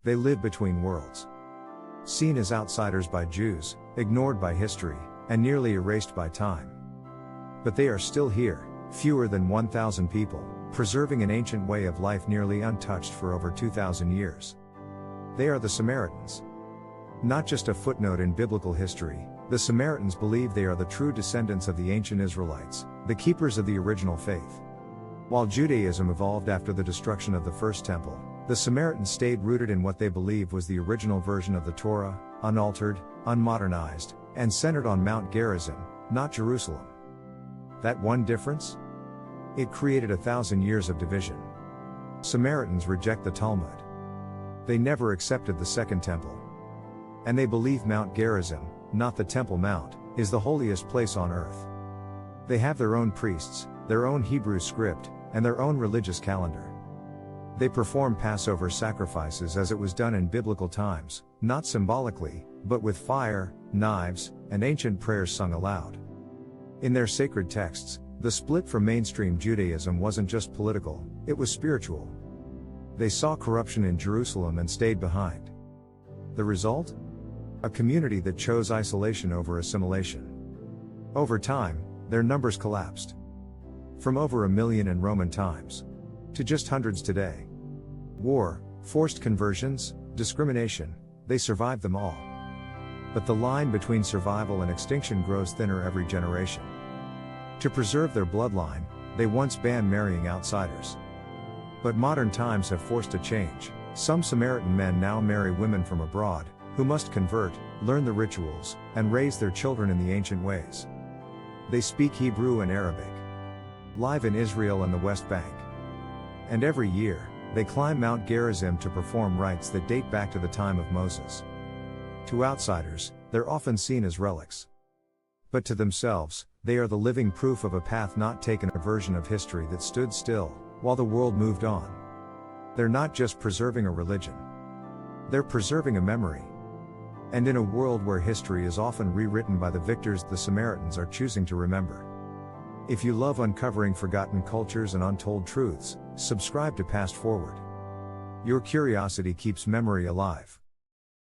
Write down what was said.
They live between worlds. Seen as outsiders by Jews, ignored by history, and nearly erased by time. But they are still here, fewer than 1,000 people, preserving an ancient way of life nearly untouched for over 2,000 years. They are the Samaritans. Not just a footnote in biblical history, the Samaritans believe they are the true descendants of the ancient Israelites, the keepers of the original faith. While Judaism evolved after the destruction of the First Temple, the Samaritans stayed rooted in what they believed was the original version of the Torah, unaltered, unmodernized, and centered on Mount Gerizim, not Jerusalem. That one difference? It created 1,000 years of division. Samaritans reject the Talmud. They never accepted the Second Temple. And they believe Mount Gerizim, not the Temple Mount, is the holiest place on earth. They have their own priests, their own Hebrew script, and their own religious calendar. They perform Passover sacrifices as it was done in biblical times, not symbolically, but with fire, knives, and ancient prayers sung aloud. In their sacred texts, the split from mainstream Judaism wasn't just political, it was spiritual. They saw corruption in Jerusalem and stayed behind. The result? A community that chose isolation over assimilation. Over time, their numbers collapsed. From over 1 million in Roman times to just hundreds today. War, forced conversions, discrimination, they survived them all. But the line between survival and extinction grows thinner every generation. To preserve their bloodline, they once banned marrying outsiders. But modern times have forced a change. Some Samaritan men now marry women from abroad, who must convert, learn the rituals, and raise their children in the ancient ways. They speak Hebrew and Arabic. Live in Israel and the West Bank. And every year, they climb Mount Gerizim to perform rites that date back to the time of Moses. To outsiders, they're often seen as relics. But to themselves, they are the living proof of a path not taken, a version of history that stood still, while the world moved on. They're not just preserving a religion. They're preserving a memory. And in a world where history is often rewritten by the victors, the Samaritans are choosing to remember. If you love uncovering forgotten cultures and untold truths, subscribe to Past Forward. Your curiosity keeps memory alive.